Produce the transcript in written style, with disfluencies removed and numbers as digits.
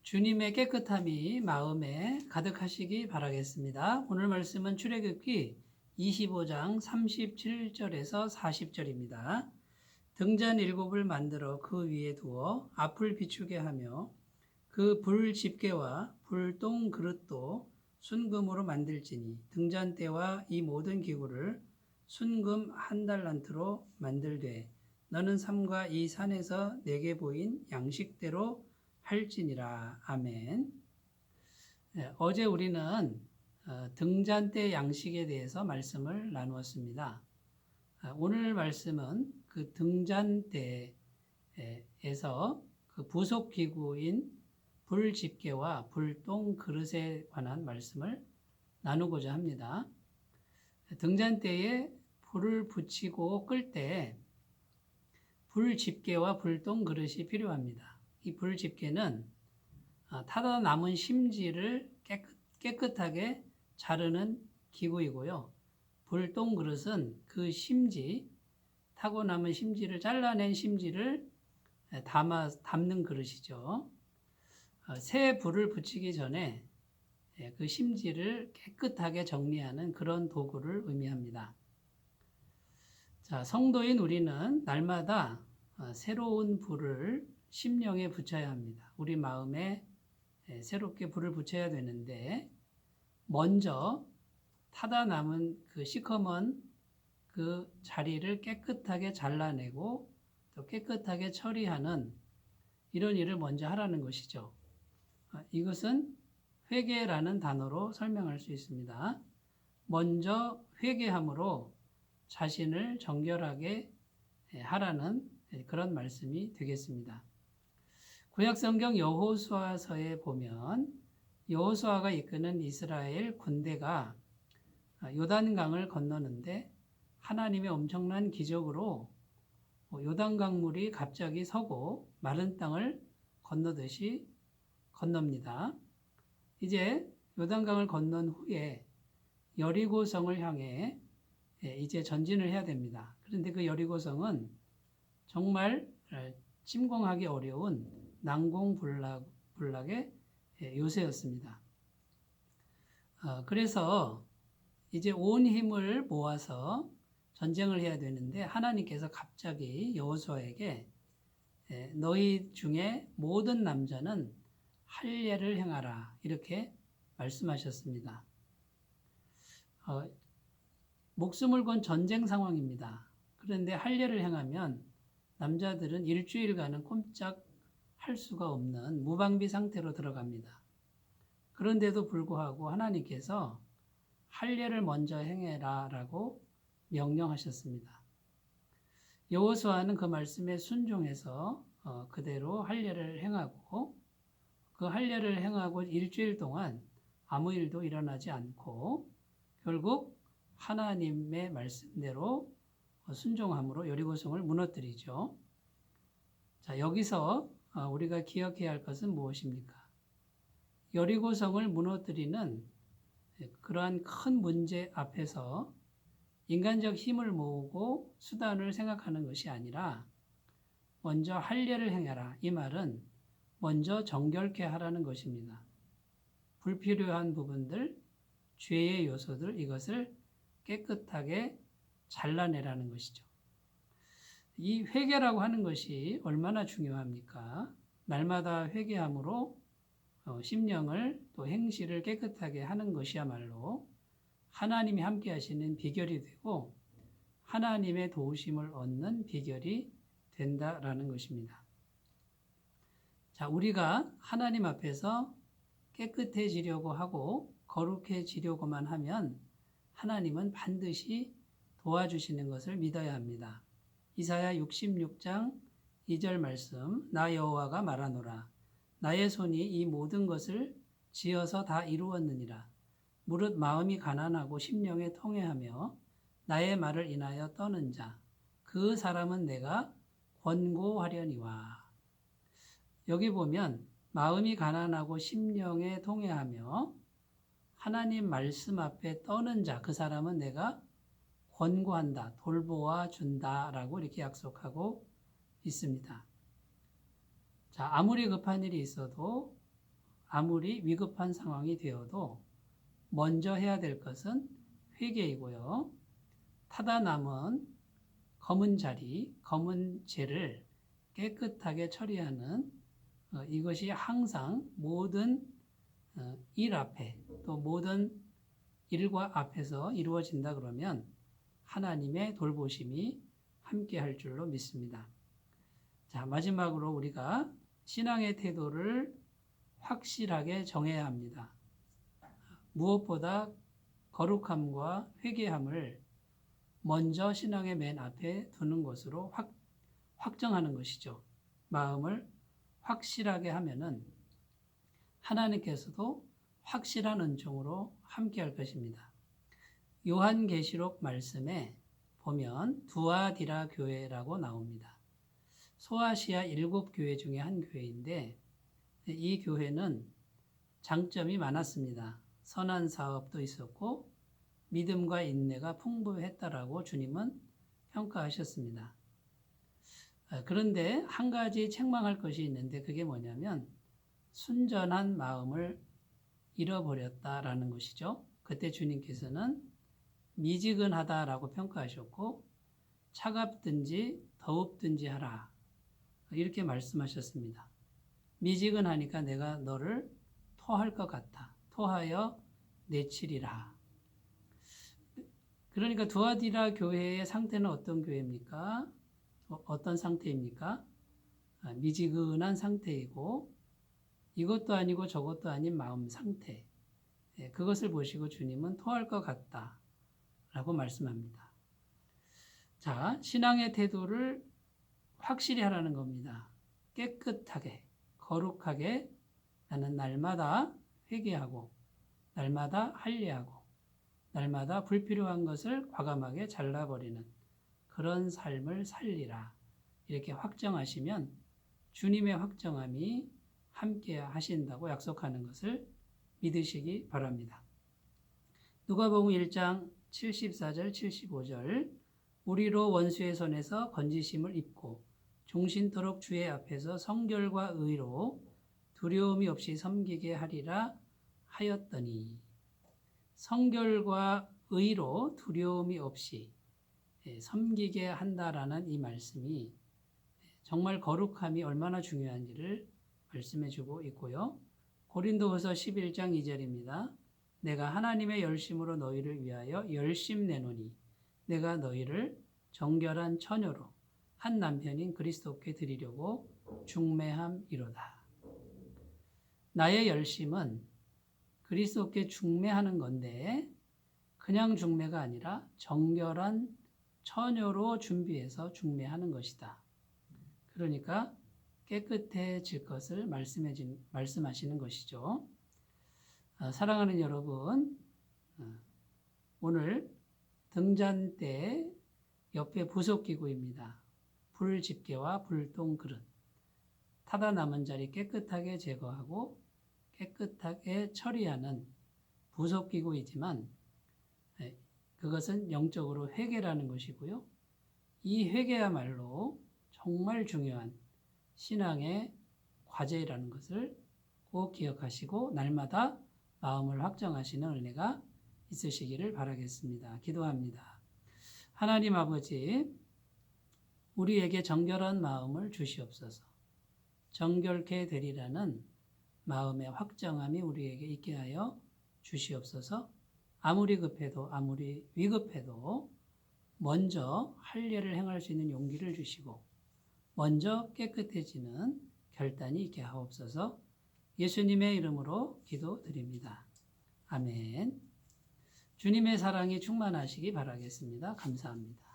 주님의 깨끗함이 마음에 가득하시기 바라겠습니다. 오늘 말씀은 출애굽기 25장 37절에서 40절입니다. 등잔 7을 만들어 그 위에 두어 앞을 비추게 하며 그 불 집게와 불똥 그릇도 순금으로 만들지니 등잔대와 이 모든 기구를 순금 1달란트로 만들되 너는 삼가 이 산에서 내게 보인 양식대로 할지니라. 아멘. 네, 어제 우리는 등잔대 양식에 대해서 말씀을 나누었습니다. 오늘 말씀은 그 등잔대에서 그 부속 기구인 불 집게와 불똥 그릇에 관한 말씀을 나누고자 합니다. 등잔대에 불을 붙이고 끌 때 불 집게와 불똥 그릇이 필요합니다. 이 불 집게는 타다 남은 심지를 깨끗하게 자르는 기구이고요. 불똥 그릇은 그 심지, 타고 남은 심지를 잘라낸 심지를 담는 그릇이죠. 새 불을 붙이기 전에 그 심지를 깨끗하게 정리하는 그런 도구를 의미합니다. 자, 성도인 우리는 날마다 새로운 불을 심령에 붙여야 합니다. 우리 마음에 새롭게 불을 붙여야 되는데 먼저 타다 남은 그 시커먼 그 자리를 깨끗하게 잘라내고 또 깨끗하게 처리하는 이런 일을 먼저 하라는 것이죠. 이것은 회개라는 단어로 설명할 수 있습니다. 먼저 회개함으로 자신을 정결하게 하라는 그런 말씀이 되겠습니다. 구약성경 여호수아서에 보면 여호수아가 이끄는 이스라엘 군대가 요단강을 건너는데 하나님의 엄청난 기적으로 요단강물이 갑자기 서고 마른 땅을 건너듯이 건넙니다. 이제 요단강을 건넌 후에 여리고성을 향해 이제 전진을 해야 됩니다. 그런데 그 여리고성은 정말 침공하기 어려운 난공불락의 요새였습니다. 그래서 이제 온 힘을 모아서 전쟁을 해야 되는데 하나님께서 갑자기 여호수아에게 너희 중에 모든 남자는 할례를 행하라 이렇게 말씀하셨습니다. 목숨을 건 전쟁 상황입니다. 그런데 할례를 행하면 남자들은 일주일간은 꼼짝 할 수가 없는 무방비 상태로 들어갑니다. 그런데도 불구하고 하나님께서 할례를 먼저 행해라 라고 명령하셨습니다. 여호수아는 그 말씀에 순종해서 그대로 할례를 행하고 그 할례를 행하고 일주일 동안 아무 일도 일어나지 않고 결국 하나님의 말씀대로 순종함으로 여리고성을 무너뜨리죠. 자, 여기서 우리가 기억해야 할 것은 무엇입니까? 여리고성을 무너뜨리는 그러한 큰 문제 앞에서 인간적 힘을 모으고 수단을 생각하는 것이 아니라 먼저 할례를 행해라. 이 말은 먼저 정결케 하라는 것입니다. 불필요한 부분들, 죄의 요소들 이것을 깨끗하게 잘라내라는 것이죠. 이 회개라고 하는 것이 얼마나 중요합니까? 날마다 회개함으로 심령을 또 행실을 깨끗하게 하는 것이야말로 하나님이 함께 하시는 비결이 되고 하나님의 도우심을 얻는 비결이 된다라는 것입니다. 자, 우리가 하나님 앞에서 깨끗해지려고 하고 거룩해지려고만 하면 하나님은 반드시 도와주시는 것을 믿어야 합니다. 이사야 66장 2절 말씀, 나 여호와가 말하노라. 나의 손이 이 모든 것을 지어서 다 이루었느니라. 무릇 마음이 가난하고 심령에 통회하며 나의 말을 인하여 떠는 자, 그 사람은 내가 권고하려니와. 여기 보면 마음이 가난하고 심령에 통회하며 하나님 말씀 앞에 떠는 자, 그 사람은 내가 권고한다, 돌보아 준다라고 이렇게 약속하고 있습니다. 자, 아무리 급한 일이 있어도 아무리 위급한 상황이 되어도 먼저 해야 될 것은 회개이고요. 타다 남은 검은 자리, 검은 죄를 깨끗하게 처리하는 이것이 항상 모든 일 앞에 또 모든 일과 앞에서 이루어진다 그러면 하나님의 돌보심이 함께 할 줄로 믿습니다. 자, 마지막으로 우리가 신앙의 태도를 확실하게 정해야 합니다. 무엇보다 거룩함과 회개함을 먼저 신앙의 맨 앞에 두는 것으로 확정하는 것이죠. 마음을 확실하게 하면은 하나님께서도 확실한 은총으로 함께 할 것입니다. 요한계시록 말씀에 보면 두아디라 교회라고 나옵니다. 소아시아 7교회 중에 한 교회인데 이 교회는 장점이 많았습니다. 선한 사업도 있었고 믿음과 인내가 풍부했다라고 주님은 평가하셨습니다. 그런데 한 가지 책망할 것이 있는데 그게 뭐냐면 순전한 마음을 잃어버렸다라는 것이죠. 그때 주님께서는 미지근하다라고 평가하셨고 차갑든지 더웁든지 하라 이렇게 말씀하셨습니다. 미지근하니까 내가 너를 토할 것 같아. 토하여 내치리라. 그러니까 두아디라 교회의 상태는 어떤 교회입니까? 어떤 상태입니까? 미지근한 상태이고 이것도 아니고 저것도 아닌 마음 상태. 그것을 보시고 주님은 토할 것 같다 라고 말씀합니다. 자, 신앙의 태도를 확실히 하라는 겁니다. 깨끗하게, 거룩하게 나는 날마다 회개하고 날마다 할례하고 날마다 불필요한 것을 과감하게 잘라버리는 그런 삶을 살리라. 이렇게 확정하시면 주님의 확정함이 함께 하신다고 약속하는 것을 믿으시기 바랍니다. 누가복음 1장 74절 75절 우리로 원수의 손에서 건지심을 입고 종신토록 주의 앞에서 성결과 의로 두려움이 없이 섬기게 하리라 하였더니 성결과 의로 두려움이 없이 섬기게 한다라는 이 말씀이 정말 거룩함이 얼마나 중요한지를 말씀해 주고 있고요. 고린도후서 11장 2절입니다. 내가 하나님의 열심으로 너희를 위하여 열심 내노니 내가 너희를 정결한 처녀로 한 남편인 그리스도께 드리려고 중매함이로다. 나의 열심은 그리스도께 중매하는 건데 그냥 중매가 아니라 정결한 처녀로 준비해서 중매하는 것이다. 그러니까 깨끗해질 것을 말씀하시는 것이죠. 사랑하는 여러분, 오늘 등잔대 옆에 부속기구입니다. 불집게와 불똥 그릇. 타다 남은 자리 깨끗하게 제거하고 깨끗하게 처리하는 부속기구이지만 그것은 영적으로 회개라는 것이고요. 이 회개야말로 정말 중요한 신앙의 과제라는 것을 꼭 기억하시고 날마다 마음을 확정하시는 은혜가 있으시기를 바라겠습니다. 기도합니다. 하나님 아버지, 우리에게 정결한 마음을 주시옵소서. 정결케 되리라는 마음의 확정함이 우리에게 있게 하여 주시옵소서. 아무리 급해도 아무리 위급해도 먼저 할례를 행할 수 있는 용기를 주시고 먼저 깨끗해지는 결단이 있게 하옵소서. 예수님의 이름으로 기도드립니다. 아멘. 주님의 사랑이 충만하시기 바라겠습니다. 감사합니다.